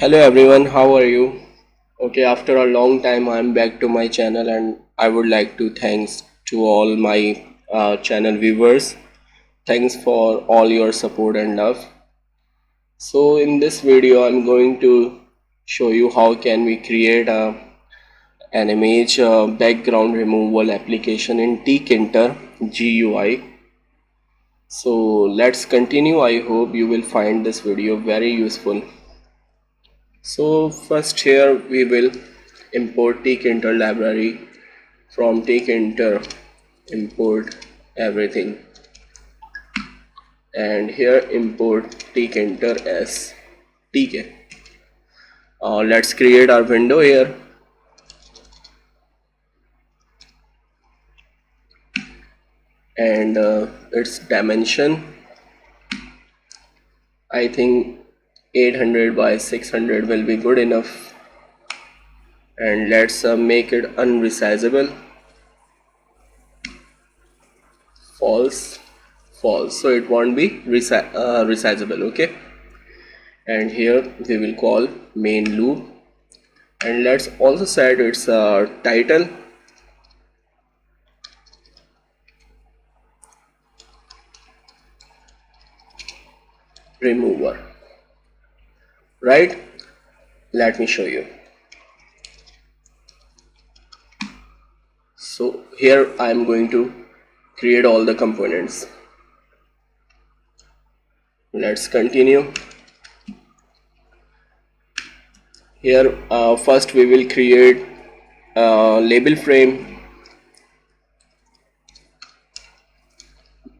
Hello everyone, how are you? Okay, after a long time I'm back to my channel and I would like to thanks to all my channel viewers. Thanks for all your support and love. So in this video I'm going to show you how can we create an image background removal application in Tkinter GUI. So let's continue. I hope you will find this video very useful. So first here we will import Tkinter library. From Tkinter import everything, and here import Tkinter as tk. Let's create our window here, and its dimension I think 800 by 600 will be good enough, and let's make it unresizable. False, false, so it won't be resizable. Okay, and here we will call main loop, and let's also set its title. Remover, right? Let me show you. So here I am going to create all the components. Let's continue. Here first we will create a label frame.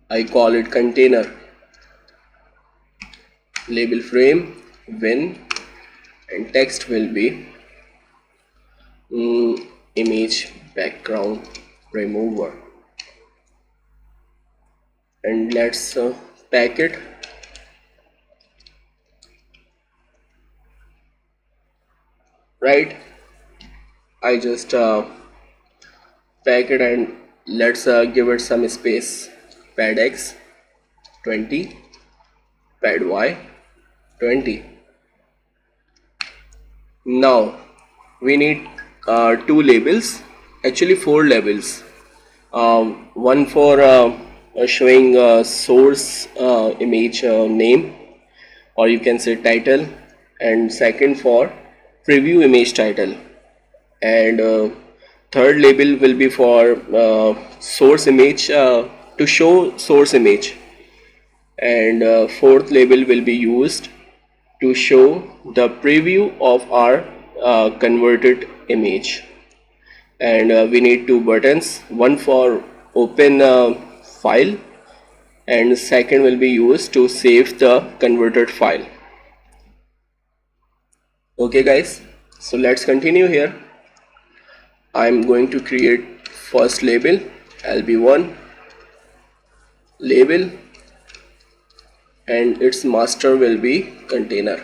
I call it container. Label frame when, and text will be image background remover, and let's pack it. Right, I just pack it, and let's give it some space. Pad X 20, pad Y 20. Now we need two labels, actually four labels. One for showing source image name, or you can say title, and second for preview image title, and third label will be for source image, to show source image, and fourth label will be used to show the preview of our converted image. And we need two buttons, one for open file, and second will be used to save the converted file. Okay guys, so let's continue. Here I'm going to create first label, lb1 label, and its master will be container.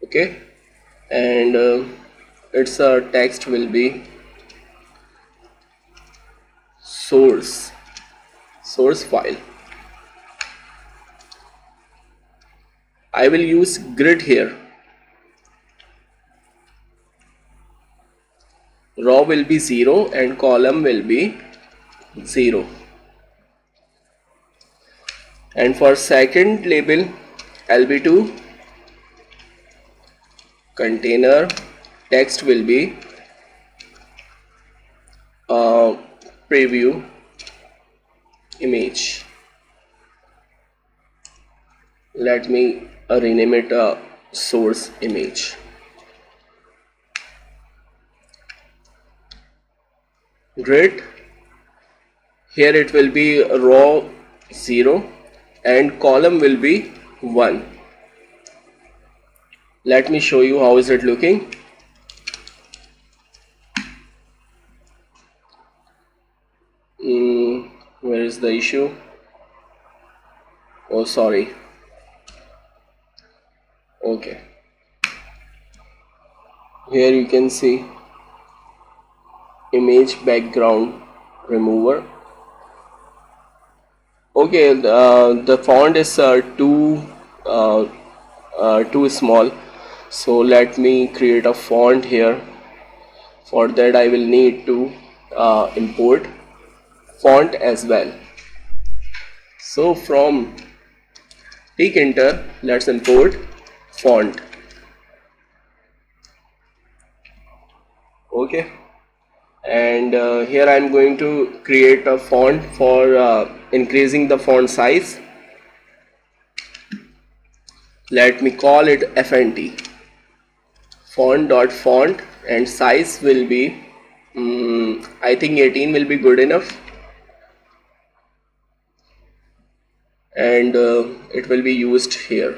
Okay, and its text will be source file. I will use grid here. Row will be 0 and column will be 0. And for second label, lb2 container, text will be preview image. Let me rename it source image. Grid, here it will be row 0 and column will be 1. Let me show you how is it looking. Where is the issue? Oh, sorry. Okay, here you can see image background remover. Okay, the font is uh, too small, so let me create a font here. For that I will need to import font as well. So from Tkinter, let's import font. Okay, and here I am going to create a font for increasing the font size. Let me call it fnt font, and size will be I think 18 will be good enough, and it will be used here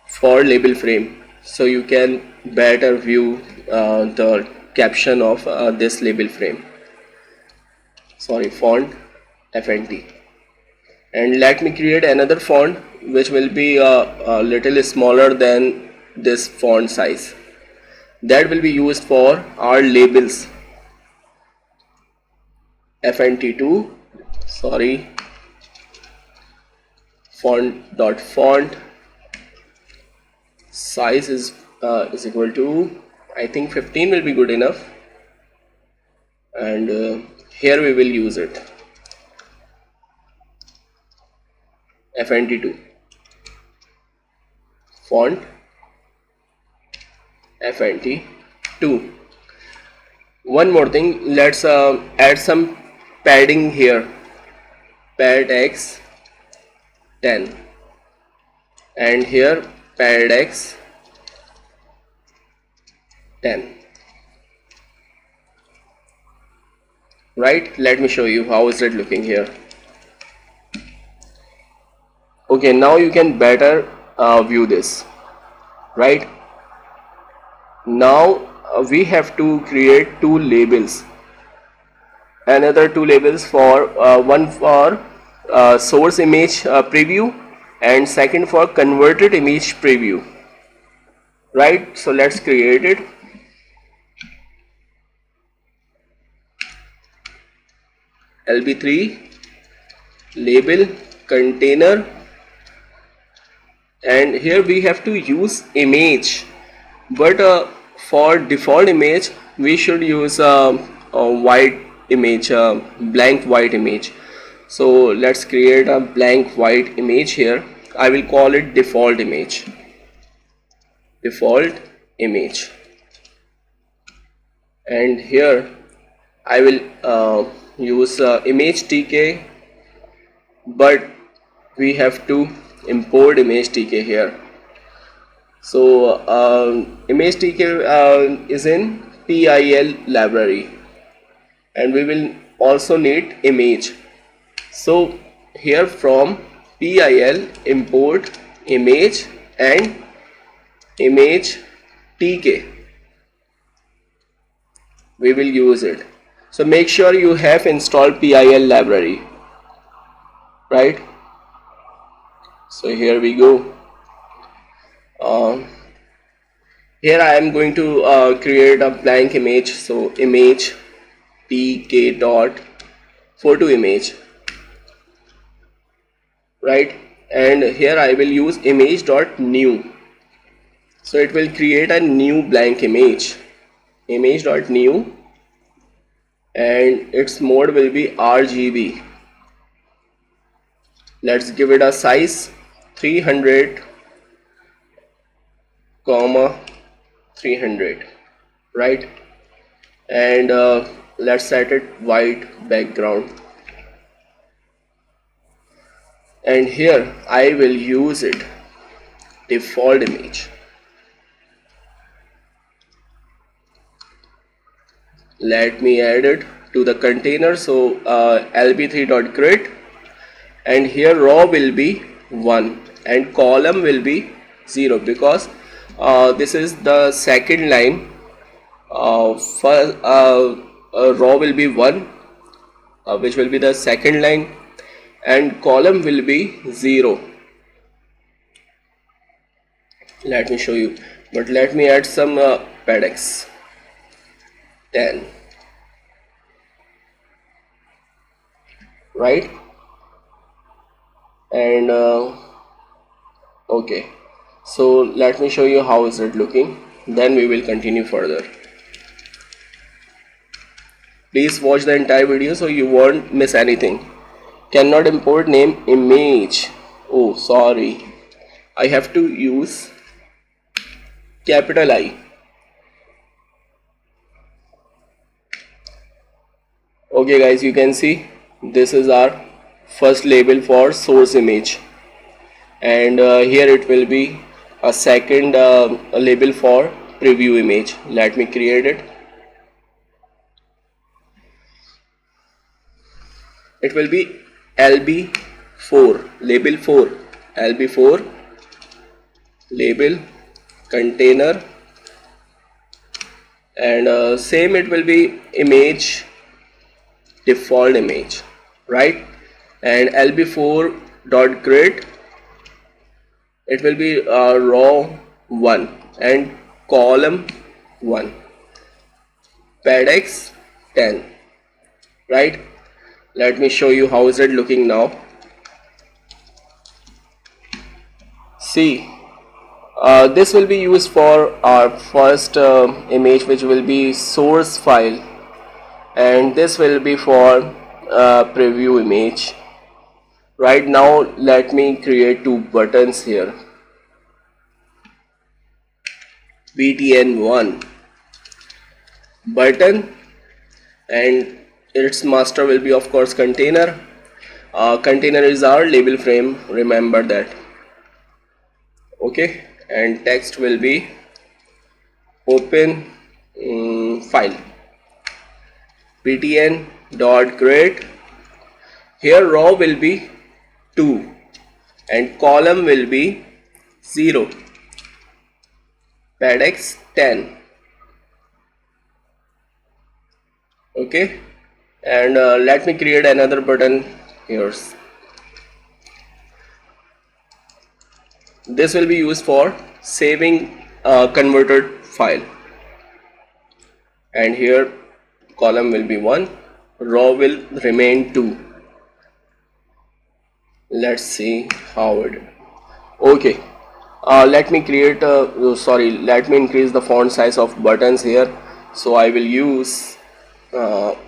for label frame, so you can better view the caption of this label frame. Sorry, font fnt. And let me create another font which will be a little smaller than this font size, that will be used for our labels. fnt2, sorry, font size is equal to, I think 15 will be good enough, and here we will use it, fnt2 font fnt2. One more thing, let's add some padding here, pad x 10, and here pad x 10. Right, let me show you how is it looking here. Okay, now you can better view this. Right, now we have to create two labels, another two labels for one for source image preview, and second for converted image preview. Right, so let's create it. lb3 label container, and here we have to use image, but for default image we should use a white image, blank white image. So let's create a blank white image here. I will call it default image, and here I will use image tk, but we have to import image tk here. So image tk is in pil library, and we will also need image. So here from pil import image and image tk, we will use it. So make sure you have installed pil library. Right, so here we go. Here I am going to create a blank image, so image tk dot photo image. Right, and here I will use image dot new, so it will create a new blank image, image dot new, and its mode will be RGB. Let's give it a size 300 comma 300. Right, and let's set it white background, and here I will use it default image. Let me add it to the container, so lb3.grid, and here row will be 1 and column will be 0, because this is the second line. First row will be 1, which will be the second line, and column will be 0. Let me show you, but let me add some paddings 10. right? And okay, so let me show you how is it looking, then we will continue further. Please watch the entire video so you won't miss anything. Cannot import name image. Oh, sorry, I have to use capital I. Okay guys, you can see this is our first label for source image, and here it will be a second label for preview image. Let me create it. It will be LB4, label 4, LB4 label container, and same it will be image, default image, right? And LB4 dot grid, it will be row 1 and column 1, padex 10, right? Let me show you how is it looking now. See, this will be used for our first image, which will be source file, and this will be for preview image. Right now let me create two buttons here. btn1 button, and its master will be of course container. Container is our label frame, remember that. Okay, and text will be open file, btn dot grid. Here row will be 2 and column will be 0, padex 10. Okay, and let me create another button here. This will be used for saving converted file, and here column will be 1, row will remain 2. Let's see how it. Okay, let me create let me increase the font size of buttons here. So I will use font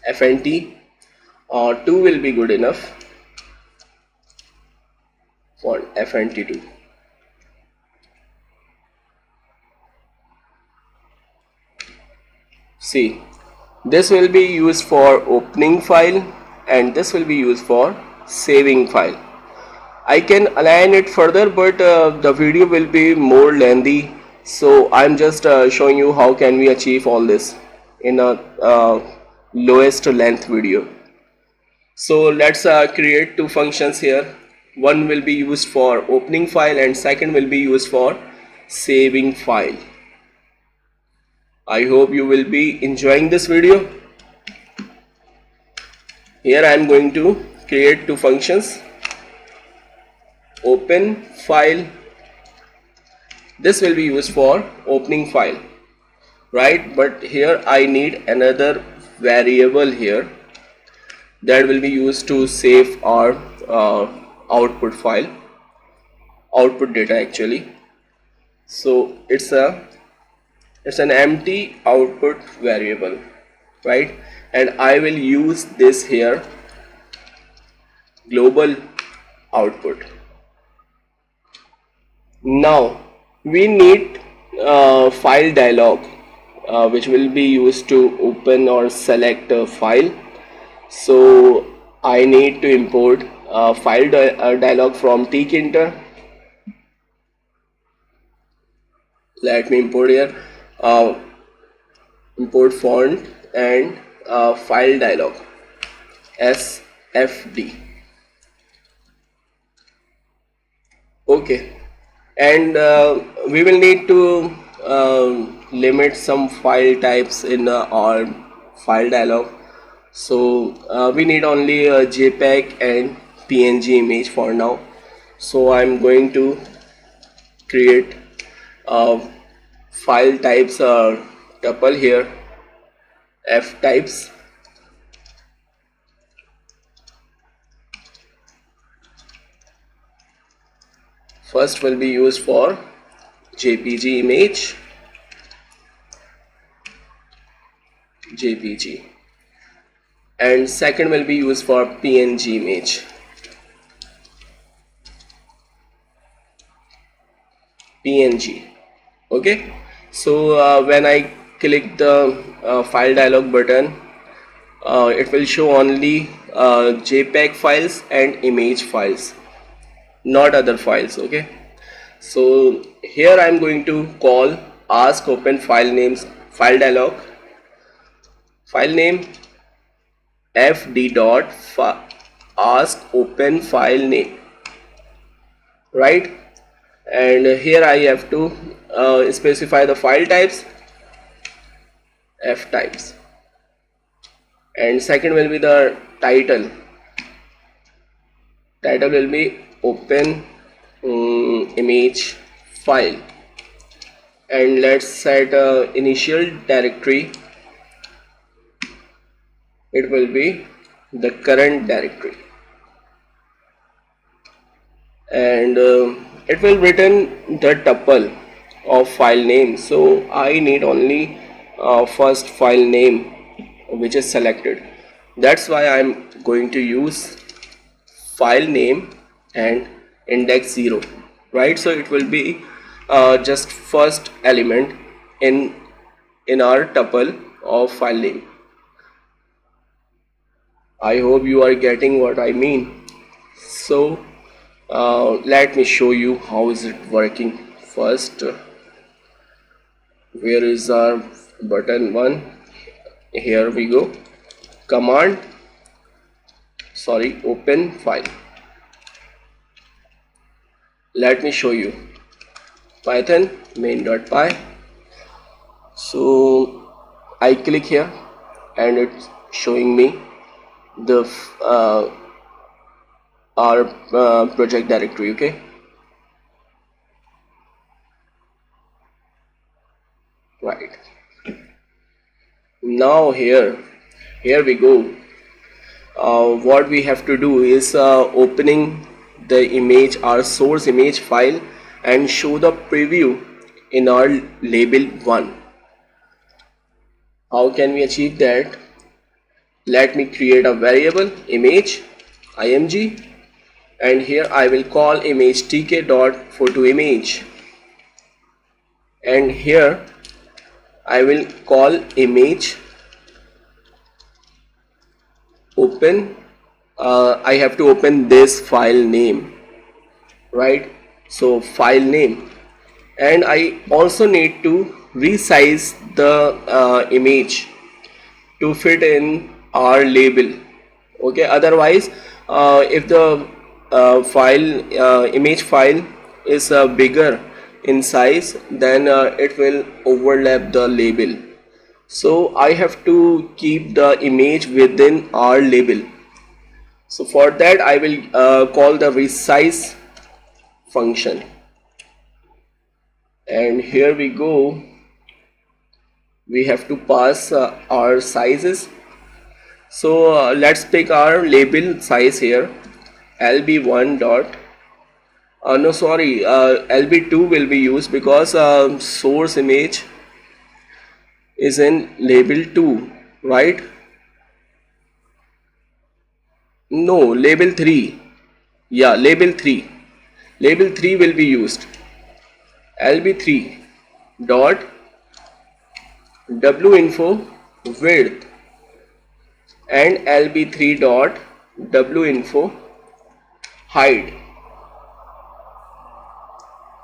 FNT, 2 will be good enough. Font FNT2. See, this will be used for opening file and this will be used for saving file. I can align it further, but the video will be more lengthy, so I'm just showing you how can we achieve all this in a lowest length video. So let's create two functions here. One will be used for opening file and second will be used for saving file. I hope you will be enjoying this video. Here I am going to create two functions. Open file, this will be used for opening file, right? But here I need another variable here that will be used to save our output file, output data actually. So it's an empty output variable, right? And I will use this here, global output. Now we need file dialog, which will be used to open or select a file. So I need to import file dialog from Tkinter. Let me import here, import font and file dialog SFD. Okay, and we will need to limit some file types in our file dialog. So we need only a JPEG and PNG image for now. So I'm going to create file types tuple here, F types, First will be used for JPG image, JPG, and second will be used for PNG image, PNG. Okay, so when I click the file dialog button, it will show only JPEG files and image files, not other files. Okay, so here I am going to call ask open file names file dialog, file name fd dot ask open file name, right? And here I have to specify the file types, f types, and second will be the title. Title will be open image file, and let's set initial directory. It will be the current directory, and it will return the tuple of file name. So I need only first file name which is selected. That's why I'm going to use file name and index 0, right? So it will be just first element in our tuple of file name. I hope you are getting what I mean. So let me show you how is it working. First, where is our button 1? Here we go. Command, sorry, open file. Let me show you. Python main.py. So I click here and it's showing me the our project directory. Okay, right. Now here we go. What we have to do is opening the image, our source image file, and show the preview in our label 1. How can we achieve that? Let me create a variable image img, and here I will call image tk.photoimage, and here I will call image open. I have to open this file name, right? So file name, and I also need to resize the image to fit in our label. Okay, otherwise if the image file is bigger in size, then it will overlap the label. So I have to keep the image within our label. So for that I will call the resize function, and here we go. We have to pass our sizes. So let's pick our label size here, lb1 dot no sorry, lb2 will be used because source image is in label 2, right? No, label 3. Yeah, label 3. Label 3 will be used. lb3 dot winfo width and lb3 dot winfo height.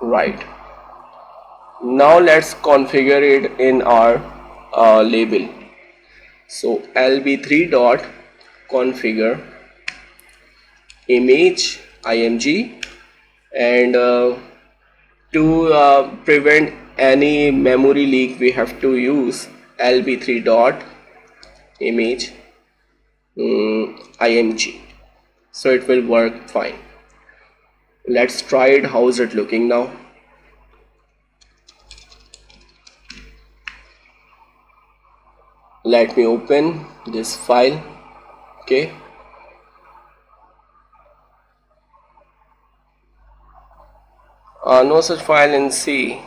Right. Now let's configure it in our label. So lb3 dot configure image img, and to prevent any memory leak we have to use lb3 dot image img, so it will work fine. Let's try it. How is it looking now? Let me open this file. Okay, No such file in C.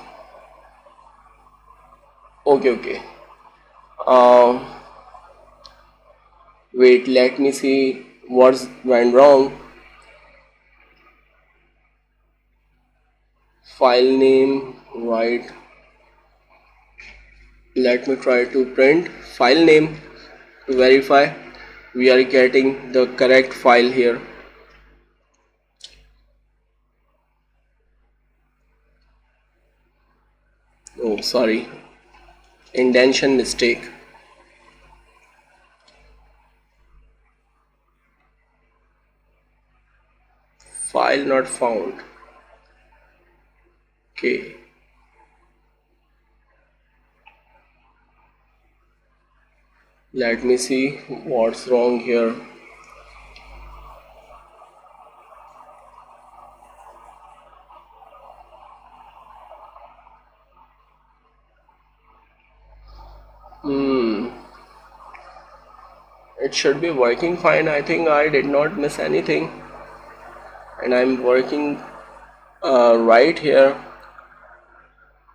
Okay, okay. Um, Wait, let me see what's went wrong. File name, right? Let me try to print file name to verify we are getting the correct file here. Oh, sorry, indentation mistake. File not found. Okay, let me see what's wrong here. Hmm, it should be working fine. I think I did not miss anything, and I'm working right here.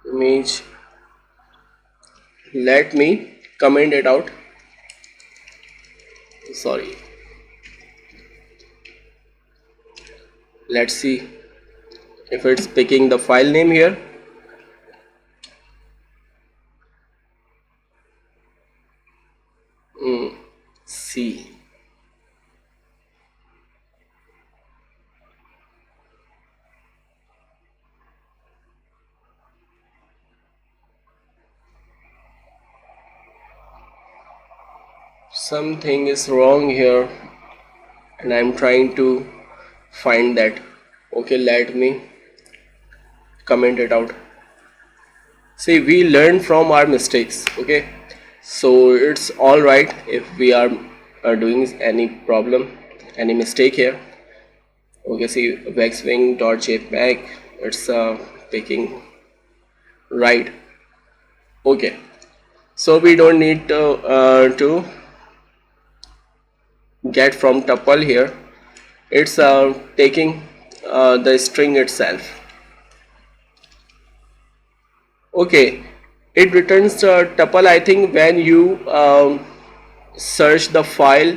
Image. Let me comment it out. Sorry. Let's see if it's picking the file name here. C. Something is wrong here, and I'm trying to find that. Okay, let me comment it out. See, we learn from our mistakes. Okay, so it's all right if we are doing any problem, any mistake here. Okay, see, waxwing.jpg, it's picking right. Okay, so we don't need to get from tuple here. It's taking the string itself. Okay, it returns tuple, I think, when you search the file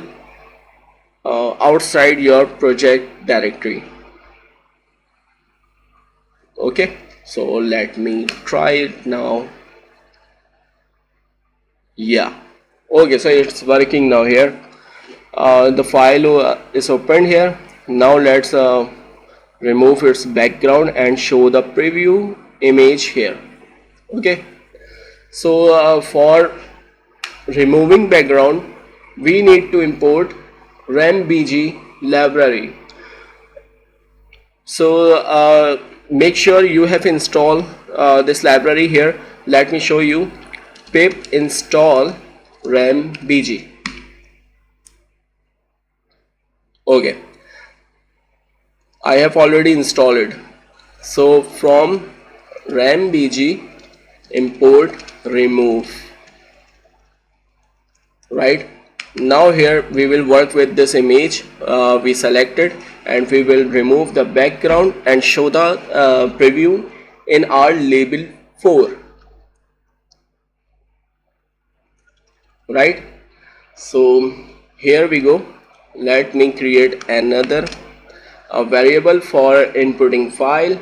outside your project directory. Okay, so let me try it now. Yeah, okay, so it's working now here. The file is opened here. Now let's remove its background and show the preview image here. Okay, so for removing background we need to import rambg library. So make sure you have installed this library here. Let me show you. Pip install rambg. Okay, I have already installed it. So from rambg import remove. Right now here we will work with this image we selected, and we will remove the background and show the preview in our label 4. Right, so here we go. Let me create another variable for inputting file.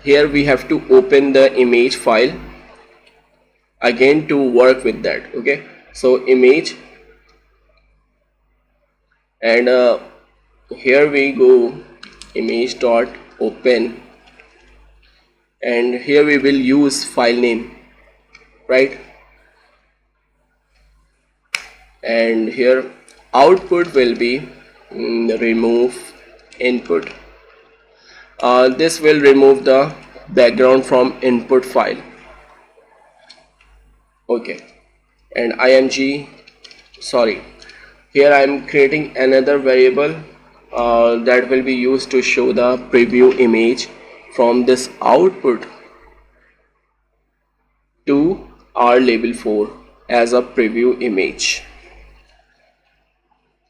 Here we have to open the image file again to work with that. Okay, so image, and here we go, image dot open, and here we will use file name, right? And here output will be remove input. This will remove the background from input file. Okay, and img, sorry, here I am creating another variable that will be used to show the preview image from this output to our label 4 as a preview image.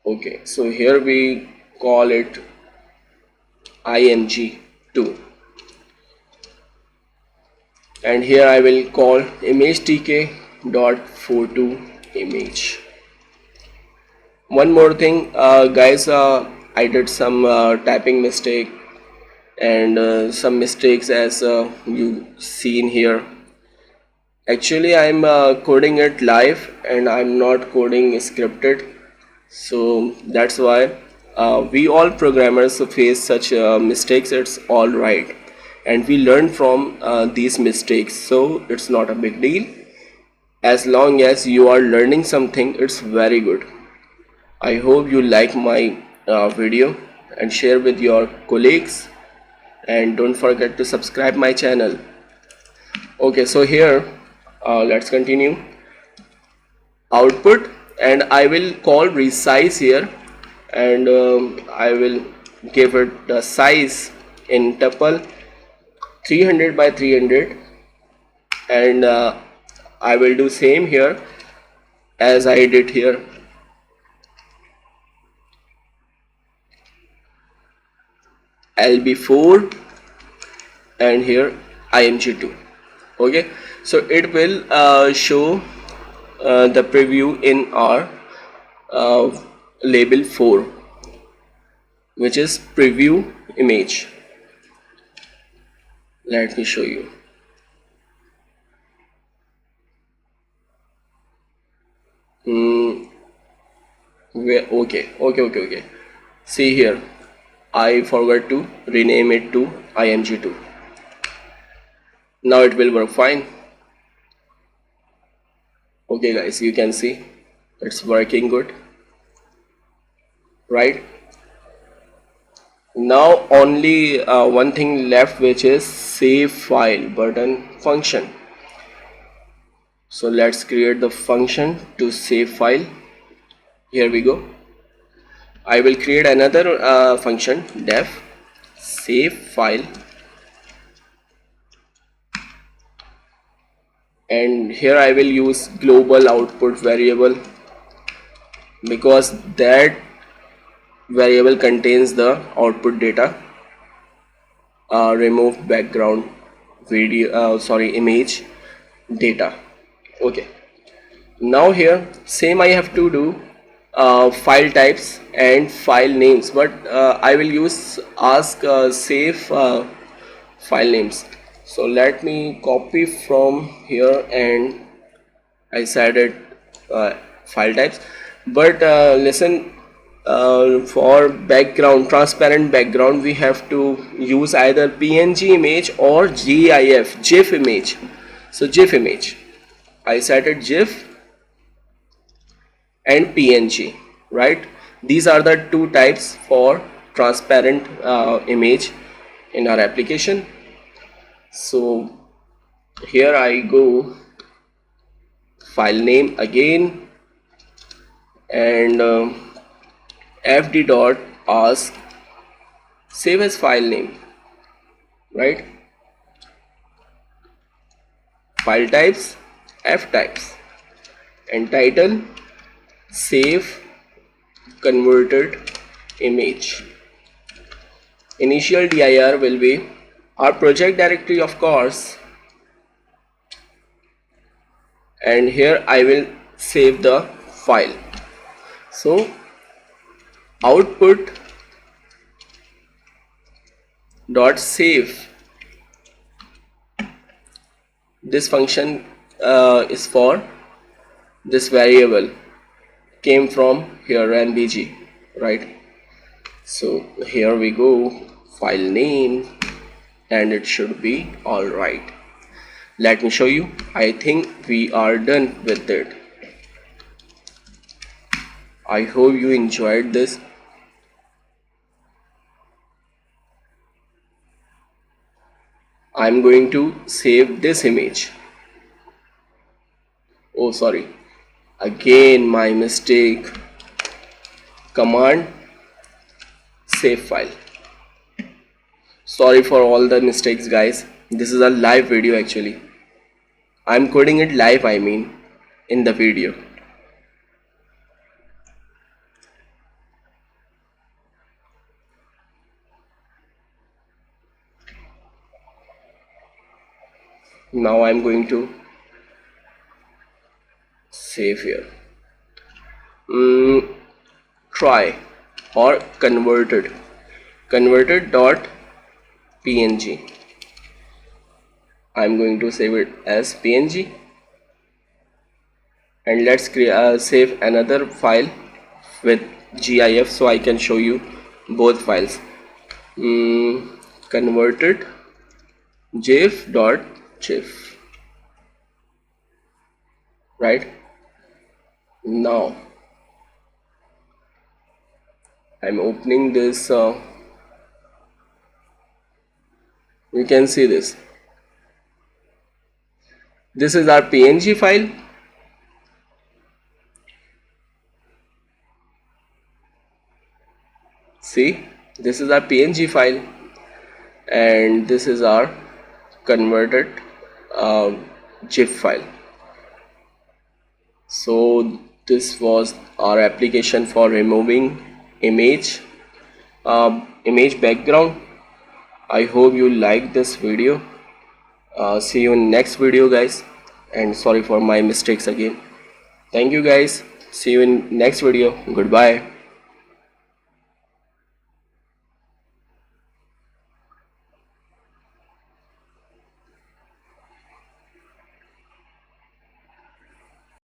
Okay, so here we call it img2. and here I will call image tk dot photo image. One more thing, guys, I did some typing mistake and some mistakes as you seen here. Actually, I'm coding it live and I'm not coding scripted, so that's why we all programmers face such mistakes. It's all right, and we learn from these mistakes, so it's not a big deal. As long as you are learning something, it's very good. I hope you like my video and share with your colleagues, and don't forget to subscribe my channel. Okay, so here let's continue. Output, and I will call resize here, and I will give it the size in tuple 300 by 300, and I will do same here as I did here. LB4 and here img2. Okay, so it will show the preview in our uh, label 4, which is preview image. Let me show you. Okay. See here, I forgot to rename it to img2. Now it will work fine. Okay guys, you can see it's working good, right? Now only one thing left, which is save file button function. So let's create the function to save file. Here we go. I will create another function, def save file, and here I will use global output variable because that variable contains the output data. Remove background video, image data. Okay, now here same I have to do file types and file names, but I will use ask save file names. So let me copy from here and I said it file types, but listen, for background, transparent background, we have to use either PNG image or GIF image. So GIF image, I set it GIF and PNG, right? These are the two types for transparent image in our application. So here I go file name again, and fd dot ask save as file name, right? File types f types, and title save converted image. Initial dir will be our project directory, of course, and here I will save the file. So output dot save, this function is for this variable, came from here nbg, right? So here we go, file name, and it should be all right. Let me show you. I think we are done with it. I hope you enjoyed this. I'm going to save this image. Oh, sorry, again my mistake. Command save file. Sorry for all the mistakes, guys. This is a live video actually. I'm coding it live, I mean, in the video. Now I'm going to save here. Try or converted dot png. I'm going to save it as png, and let's save another file with gif so I can show you both files. Converted gif. Right now I'm opening this. You can see this. This is our png file. See, this is our png file, and this is our converted gif file. So this was our application for removing image background. I hope you like this video. See you in next video, guys, and sorry for my mistakes again. Thank you, guys. See you in next video. Goodbye.